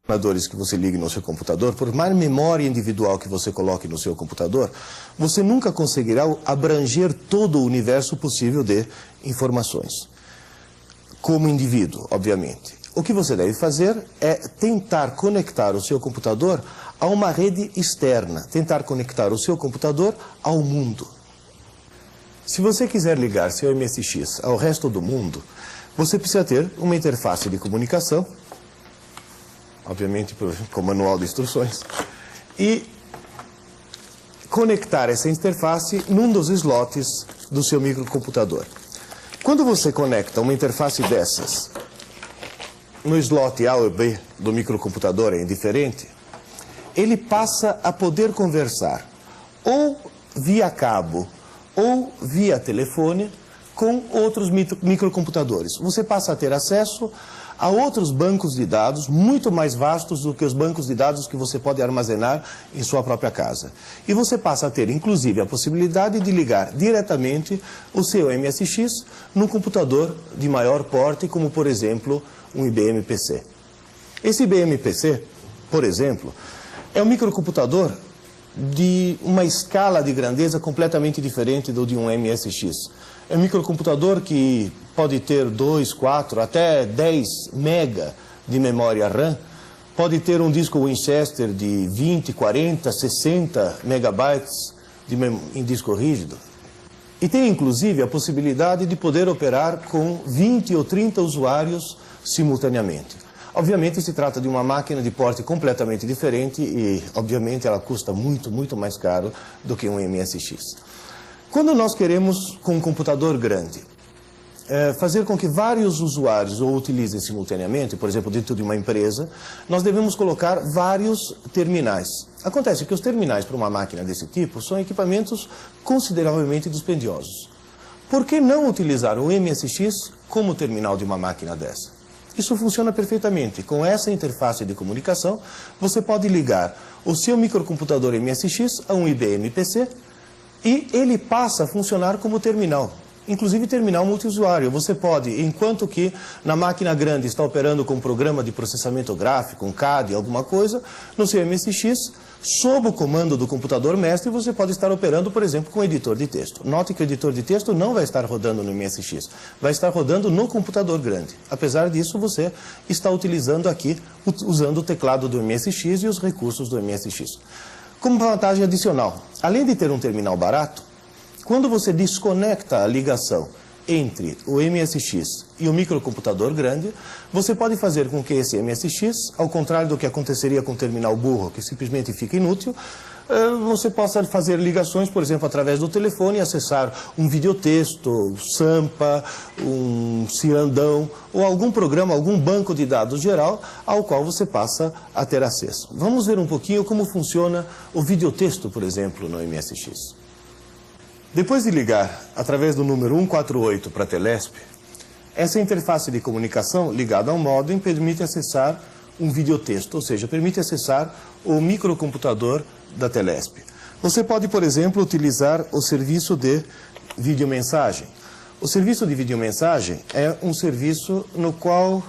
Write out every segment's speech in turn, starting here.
que você ligue no seu computador, por mais memória individual que você coloque no seu computador, você nunca conseguirá abranger todo o universo possível de informações. Como indivíduo, obviamente. O que você deve fazer é tentar conectar o seu computador a uma rede externa, tentar conectar o seu computador ao mundo. Se você quiser ligar seu MSX ao resto do mundo, você precisa ter uma interface de comunicação, obviamente com manual de instruções, e conectar essa interface num dos slots do seu microcomputador. Quando você conecta uma interface dessas no slot A ou B do microcomputador, é indiferente, ele passa a poder conversar ou via cabo ou via telefone com outros microcomputadores. Você passa a ter acesso a outros bancos de dados muito mais vastos do que os bancos de dados que você pode armazenar em sua própria casa. E você passa a ter, inclusive, a possibilidade de ligar diretamente o seu MSX num computador de maior porte, como, por exemplo, um IBM PC. Esse IBM PC, por exemplo, é um microcomputador de uma escala de grandeza completamente diferente do de um MSX. É um microcomputador que pode ter 2, 4, até 10 mega de memória RAM, pode ter um disco Winchester de 20, 40, 60 megabytes em disco rígido. E tem inclusive a possibilidade de poder operar com 20 ou 30 usuários simultaneamente. Obviamente se trata de uma máquina de porte completamente diferente e obviamente ela custa muito, muito mais caro do que um MSX. Quando nós queremos, com um computador grande, fazer com que vários usuários o utilizem simultaneamente, por exemplo, dentro de uma empresa, nós devemos colocar vários terminais. Acontece que os terminais para uma máquina desse tipo são equipamentos consideravelmente dispendiosos. Por que não utilizar o MSX como terminal de uma máquina dessa? Isso funciona perfeitamente. Com essa interface de comunicação, você pode ligar o seu microcomputador MSX a um IBM PC e ele passa a funcionar como terminal. Inclusive terminal multiusuário. Você pode, enquanto que na máquina grande está operando com um programa de processamento gráfico, um CAD, alguma coisa, no seu MSX, sob o comando do computador mestre, você pode estar operando, por exemplo, com editor de texto. Note que o editor de texto não vai estar rodando no MSX, vai estar rodando no computador grande. Apesar disso, você está utilizando aqui, usando o teclado do MSX e os recursos do MSX. Como vantagem adicional, além de ter um terminal barato, quando você desconecta a ligação entre o MSX e o microcomputador grande, você pode fazer com que esse MSX, ao contrário do que aconteceria com o terminal burro, que simplesmente fica inútil, você possa fazer ligações, por exemplo, através do telefone e acessar um videotexto, um Sampa, um Cirandão, ou algum programa, algum banco de dados geral, ao qual você passa a ter acesso. Vamos ver um pouquinho como funciona o videotexto, por exemplo, no MSX. Depois de ligar através do número 148 para a Telesp, essa interface de comunicação ligada ao modem permite acessar um videotexto, ou seja, permite acessar o microcomputador da Telesp. Você pode, por exemplo, utilizar o serviço de videomensagem. O serviço de videomensagem é um serviço no qual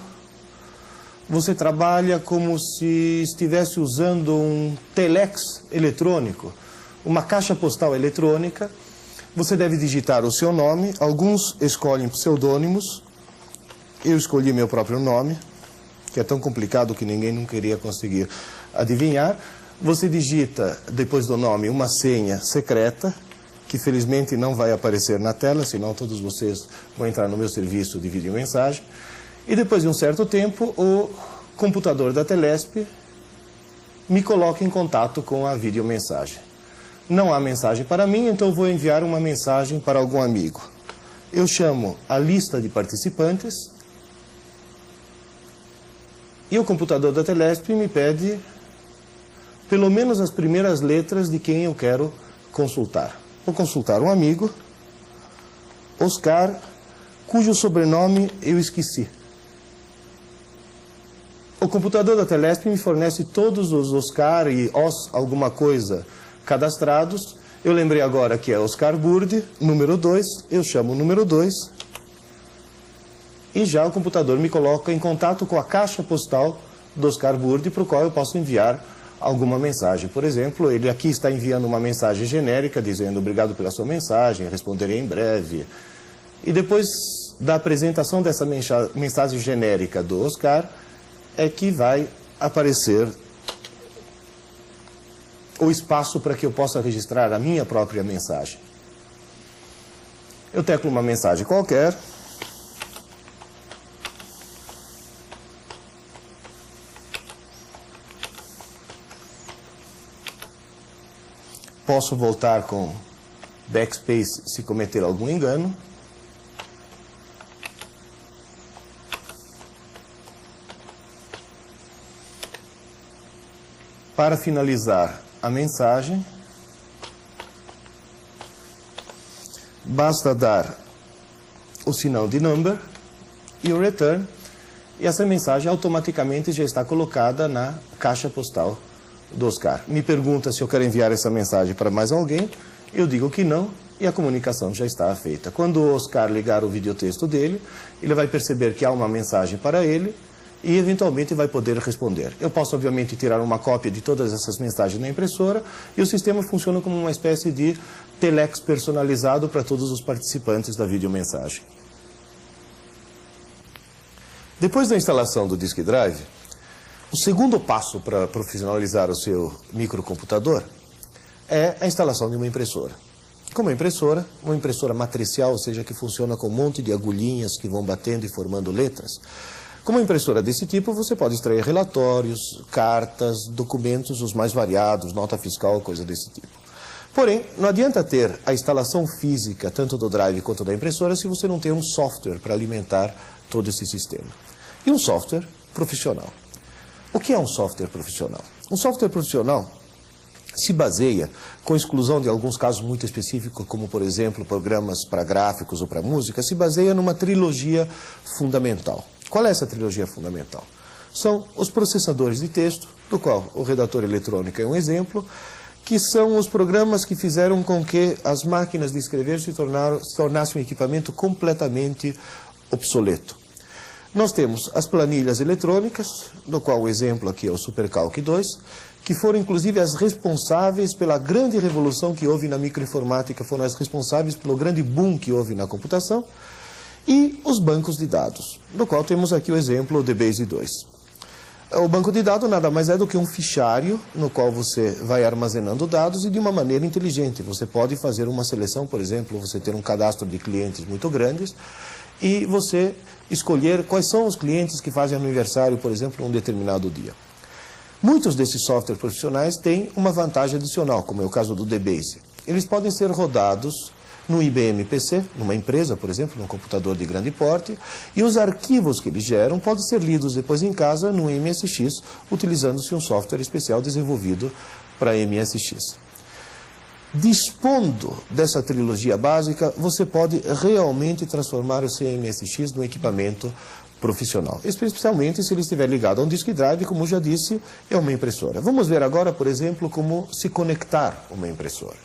você trabalha como se estivesse usando um telex eletrônico, uma caixa postal eletrônica. Você deve digitar o seu nome, alguns escolhem pseudônimos, eu escolhi meu próprio nome, que é tão complicado que ninguém nunca iria conseguir adivinhar. Você digita, depois do nome, uma senha secreta, que felizmente não vai aparecer na tela, senão todos vocês vão entrar no meu serviço de videomensagem. E depois de um certo tempo, o computador da Telesp me coloca em contato com a videomensagem. Não há mensagem para mim, então eu vou enviar uma mensagem para algum amigo. Eu chamo a lista de participantes e o computador da Telesp me pede pelo menos as primeiras letras de quem eu quero consultar. Vou consultar um amigo, Oscar, cujo sobrenome eu esqueci. O computador da Telesp me fornece todos os Oscar e Os alguma coisa cadastrados. Eu lembrei agora que é Oscar Burdi, número 2, eu chamo o número 2 e já o computador me coloca em contato com a caixa postal do Oscar Burdi, para o qual eu posso enviar alguma mensagem. Por exemplo, ele aqui está enviando uma mensagem genérica, dizendo obrigado pela sua mensagem, responderei em breve. E depois da apresentação dessa mensagem genérica do Oscar, é que vai aparecer o espaço para que eu possa registrar a minha própria mensagem. Eu teclo uma mensagem qualquer. Posso voltar com backspace se cometer algum engano. Para finalizar a mensagem, basta dar o sinal de number e o return, e essa mensagem automaticamente já está colocada na caixa postal do Oscar. Me pergunta se eu quero enviar essa mensagem para mais alguém, eu digo que não, e a comunicação já está feita. Quando o Oscar ligar o videotexto dele, ele vai perceber que há uma mensagem para ele e eventualmente vai poder responder. Eu posso obviamente tirar uma cópia de todas essas mensagens na impressora e o sistema funciona como uma espécie de telex personalizado para todos os participantes da videomensagem. Depois da instalação do Disk Drive, o segundo passo para profissionalizar o seu microcomputador é a instalação de uma impressora. Como uma impressora matricial, ou seja, que funciona com um monte de agulhinhas que vão batendo e formando letras. Como impressora desse tipo, você pode extrair relatórios, cartas, documentos os mais variados, nota fiscal, coisa desse tipo. Porém, não adianta ter a instalação física, tanto do drive quanto da impressora, se você não tem um software para alimentar todo esse sistema. E um software profissional. O que é um software profissional? Um software profissional se baseia, com exclusão de alguns casos muito específicos, como, por exemplo, programas para gráficos ou para música, se baseia numa trilogia fundamental. Qual é essa trilogia fundamental? São os processadores de texto, do qual o redator eletrônico é um exemplo, que são os programas que fizeram com que as máquinas de escrever se tornassem um equipamento completamente obsoleto. Nós temos as planilhas eletrônicas, do qual o exemplo aqui é o SuperCalc 2, que foram inclusive as responsáveis pela grande revolução que houve na microinformática, foram as responsáveis pelo grande boom que houve na computação, e os bancos de dados, do qual temos aqui o exemplo DBase 2. O banco de dados nada mais é do que um fichário no qual você vai armazenando dados e de uma maneira inteligente. Você pode fazer uma seleção, por exemplo, você ter um cadastro de clientes muito grandes e você escolher quais são os clientes que fazem aniversário, por exemplo, um determinado dia. Muitos desses softwares profissionais têm uma vantagem adicional, como é o caso do DBase. Eles podem ser rodados no IBM PC, numa empresa, por exemplo, num computador de grande porte, e os arquivos que eles geram podem ser lidos depois em casa no MSX, utilizando-se um software especial desenvolvido para MSX. Dispondo dessa trilogia básica, você pode realmente transformar o seu MSX num equipamento profissional, especialmente se ele estiver ligado a um disk drive, como já disse, é uma impressora. Vamos ver agora, por exemplo, como se conectar uma impressora.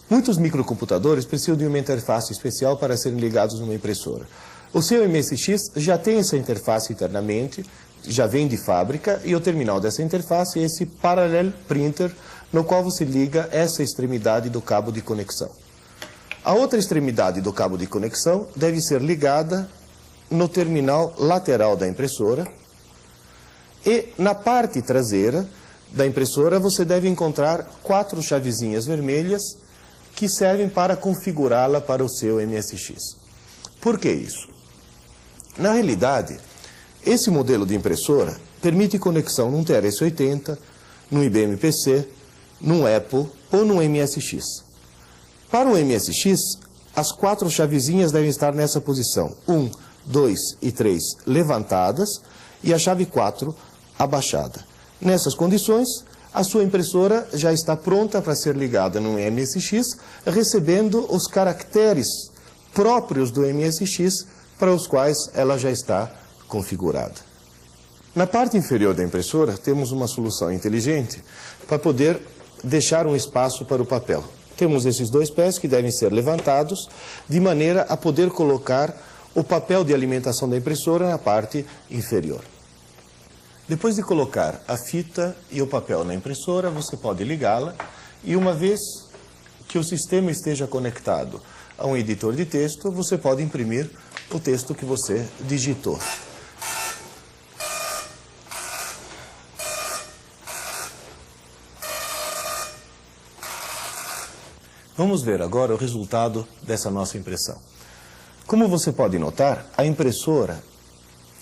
Muitos microcomputadores precisam de uma interface especial para serem ligados numa impressora. O seu MSX já tem essa interface internamente, já vem de fábrica, e o terminal dessa interface é esse Parallel Printer, no qual você liga essa extremidade do cabo de conexão. A outra extremidade do cabo de conexão deve ser ligada no terminal lateral da impressora, e na parte traseira da impressora você deve encontrar 4 chavezinhas vermelhas que servem para configurá-la para o seu MSX. Por que isso? Na realidade, esse modelo de impressora permite conexão num TRS-80, num IBM PC, num Apple ou num MSX. Para o MSX, as 4 chavezinhas devem estar nessa posição, 1, 2 e 3 levantadas e a chave 4 abaixada. Nessas condições, a sua impressora já está pronta para ser ligada no MSX, recebendo os caracteres próprios do MSX para os quais ela já está configurada. Na parte inferior da impressora, temos uma solução inteligente para poder deixar um espaço para o papel. Temos esses 2 pés que devem ser levantados, de maneira a poder colocar o papel de alimentação da impressora na parte inferior. Depois de colocar a fita e o papel na impressora, você pode ligá-la e uma vez que o sistema esteja conectado a um editor de texto, você pode imprimir o texto que você digitou. Vamos ver agora o resultado dessa nossa impressão. Como você pode notar, a impressora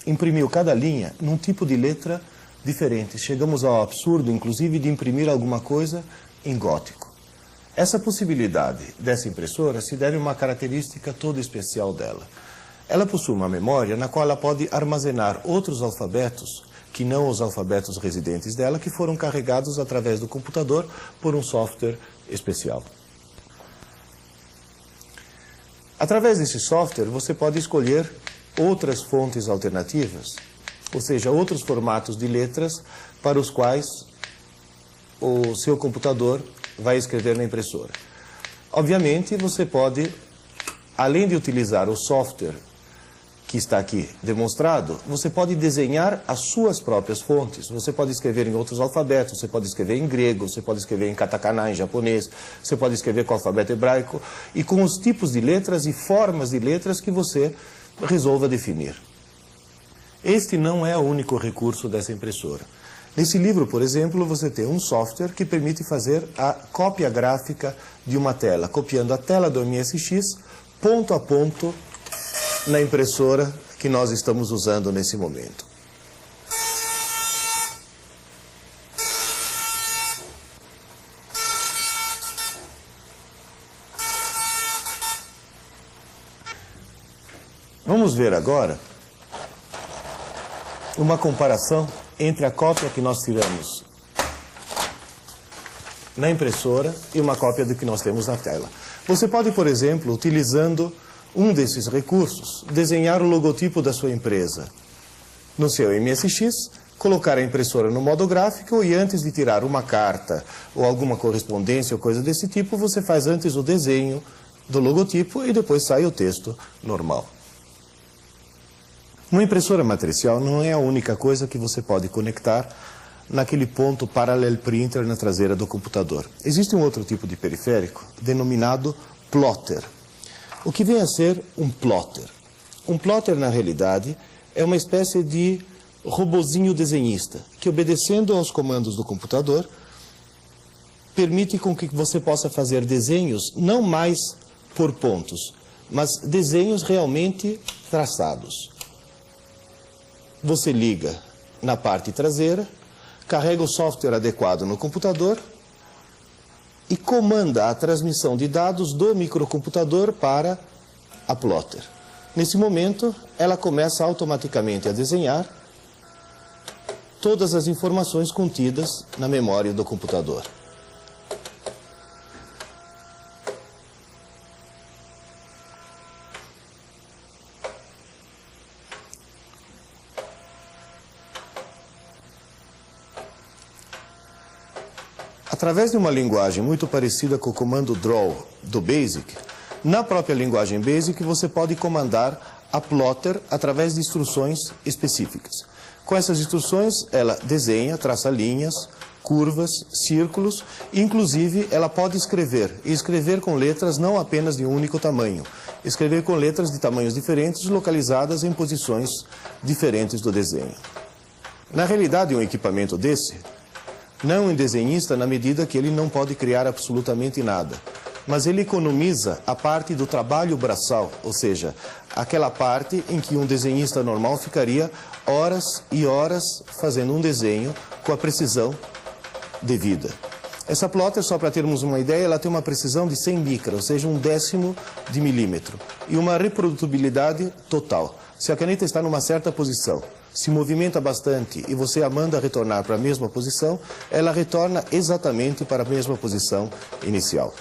imprimiu cada linha num tipo de letra diferente. Chegamos ao absurdo, inclusive, de imprimir alguma coisa em gótico. Essa possibilidade dessa impressora se deve a uma característica toda especial dela. Ela possui uma memória na qual ela pode armazenar outros alfabetos que não os alfabetos residentes dela, que foram carregados através do computador por um software especial. Através desse software, você pode escolher outras fontes alternativas, ou seja, outros formatos de letras para os quais o seu computador vai escrever na impressora. Obviamente, você pode, além de utilizar o software que está aqui demonstrado, você pode desenhar as suas próprias fontes. Você pode escrever em outros alfabetos, você pode escrever em grego, você pode escrever em katakana, em japonês, você pode escrever com o alfabeto hebraico e com os tipos de letras e formas de letras que você resolva definir. Este não é o único recurso dessa impressora. Nesse livro, por exemplo, você tem um software que permite fazer a cópia gráfica de uma tela, copiando a tela do MSX ponto a ponto na impressora que nós estamos usando nesse momento. Vamos ver agora uma comparação entre a cópia que nós tiramos na impressora e uma cópia do que nós temos na tela. Você pode, por exemplo, utilizando um desses recursos, desenhar o logotipo da sua empresa no seu MSX, colocar a impressora no modo gráfico e antes de tirar uma carta ou alguma correspondência ou coisa desse tipo, você faz antes o desenho do logotipo e depois sai o texto normal. Uma impressora matricial não é a única coisa que você pode conectar naquele ponto Parallel Printer na traseira do computador. Existe um outro tipo de periférico denominado plotter. O que vem a ser um plotter? Um plotter, na realidade, é uma espécie de robozinho desenhista que, obedecendo aos comandos do computador, permite com que você possa fazer desenhos não mais por pontos, mas desenhos realmente traçados. Você liga na parte traseira, carrega o software adequado no computador e comanda a transmissão de dados do microcomputador para a plotter. Nesse momento, ela começa automaticamente a desenhar todas as informações contidas na memória do computador. Através de uma linguagem muito parecida com o comando draw do BASIC, na própria linguagem BASIC você pode comandar a plotter através de instruções específicas. Com essas instruções ela desenha, traça linhas, curvas, círculos, inclusive ela pode escrever, e escrever com letras não apenas de um único tamanho, escrever com letras de tamanhos diferentes localizadas em posições diferentes do desenho. Na realidade, um equipamento desse não é um desenhista na medida que ele não pode criar absolutamente nada, mas ele economiza a parte do trabalho braçal, ou seja, aquela parte em que um desenhista normal ficaria horas e horas fazendo um desenho com a precisão devida. Essa plotter, só para termos uma ideia, ela tem uma precisão de 100 micra, ou seja, 1/10 de milímetro, e uma reprodutibilidade total. Se a caneta está numa certa posição, se movimenta bastante e você a manda retornar para a mesma posição, ela retorna exatamente para a mesma posição inicial.